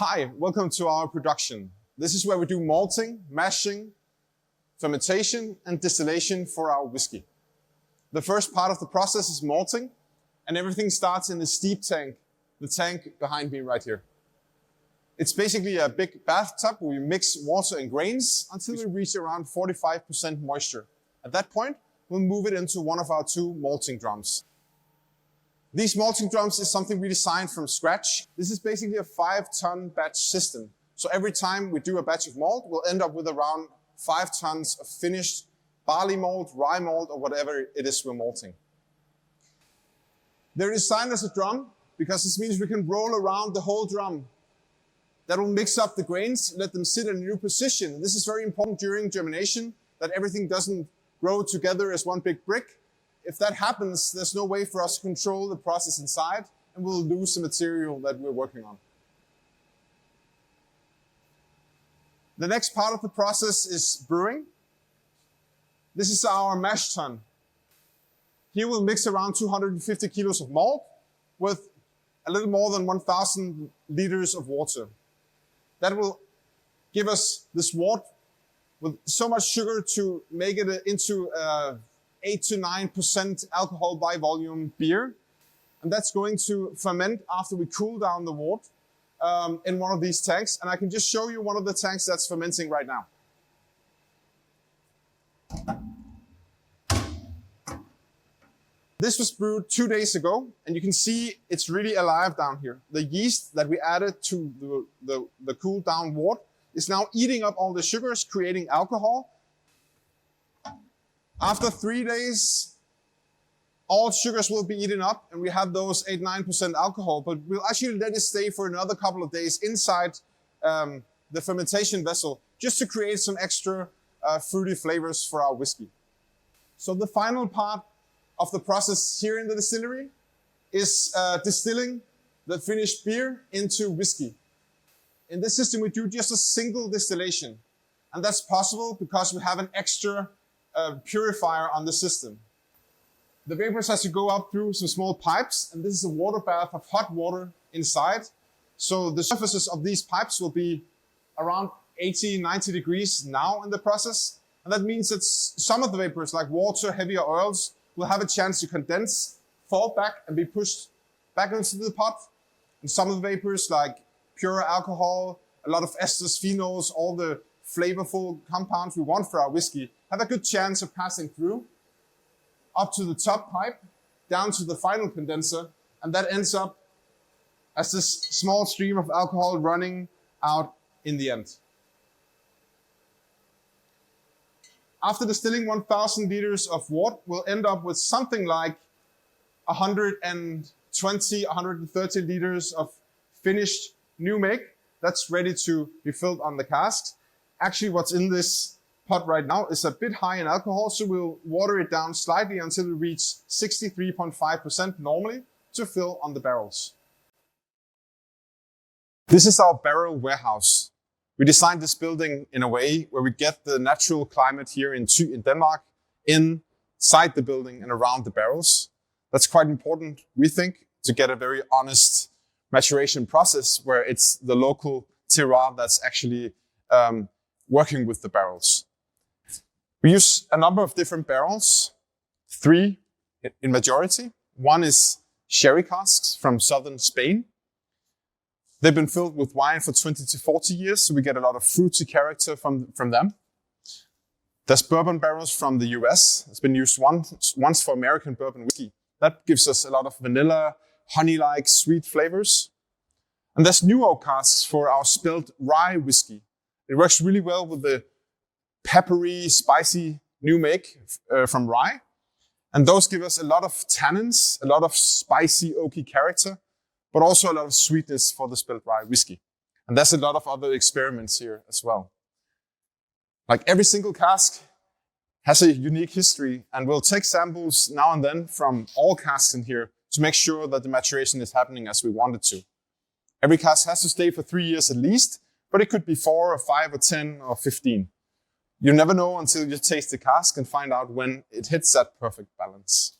Hi, welcome to our production. This is where we do malting, mashing, fermentation, and distillation for our whiskey. The first part of the process is malting, and everything starts in the steep tank, the tank behind me right here. It's basically a big bathtub where we mix water and grains until we reach around 45% moisture. At that point, we'll move it into one of our two malting drums. These malting drums is something we designed from scratch. This is basically a 5-ton batch system. So every time we do a batch of malt, we'll end up with around 5 tons of finished barley malt, rye malt, or whatever it is we're malting. They're designed as a drum because this means we can roll around the whole drum. That will mix up the grains, let them sit in a new position. And this is very important during germination, that everything doesn't grow together as one big brick. If that happens, there's no way for us to control the process inside, and we'll lose the material that we're working on. The next part of the process is brewing. This is our mash tun. Here we'll mix around 250 kilos of malt with a little more than 1,000 liters of water. That will give us this wort with so much sugar to make it into 8 to 9% alcohol by volume beer. And that's going to ferment after we cool down the wort in one of these tanks. And I can just show you one of the tanks that's fermenting right now. This was brewed 2 days ago, and you can see it's really alive down here. The yeast that we added to the cooled down wort is now eating up all the sugars, creating alcohol. After 3 days, all sugars will be eaten up, and we have those 8-9% alcohol, but we'll actually let it stay for another couple of days inside the fermentation vessel, just to create some extra fruity flavors for our whiskey. So the final part of the process here in the distillery is distilling the finished beer into whiskey. In this system, we do just a single distillation, and that's possible because we have an extra purifier on the system. The vapors has to go up through some small pipes, and this is a water bath of hot water inside. So the surfaces of these pipes will be around 80-90 degrees now in the process. And that means that some of the vapors, like water, heavier oils, will have a chance to condense, fall back, and be pushed back into the pot. And some of the vapors, like pure alcohol, a lot of esters, phenols, all the flavorful compounds we want for our whiskey, have a good chance of passing through up to the top pipe, down to the final condenser, and that ends up as this small stream of alcohol running out in the end. After distilling 1,000 liters of wort, we'll end up with something like 120, 130 liters of finished new make that's ready to be filled on the casks. Actually, what's in this pot right now is a bit high in alcohol, so we'll water it down slightly until we reach 63.5% normally to fill on the barrels. This is our barrel warehouse. We designed this building in a way where we get the natural climate here in Denmark inside the building and around the barrels. That's quite important, we think, to get a very honest maturation process where it's the local terroir that's actually working with the barrels. We use a number of different barrels, 3 in majority. One is sherry casks from southern Spain. They've been filled with wine for 20 to 40 years, so we get a lot of fruity character from them. There's bourbon barrels from the US. It's been used once for American bourbon whiskey. That gives us a lot of vanilla, honey-like sweet flavors. And there's new oak casks for our spelled rye whiskey. It works really well with the peppery, spicy new make from rye. And those give us a lot of tannins, a lot of spicy, oaky character, but also a lot of sweetness for the spelled rye whiskey. And there's a lot of other experiments here as well. Like every single cask has a unique history, and we'll take samples now and then from all casks in here to make sure that the maturation is happening as we want it to. Every cask has to stay for 3 years at least, but it could be 4 or 5 or 10 or 15. You never know until you taste the cask and find out when it hits that perfect balance.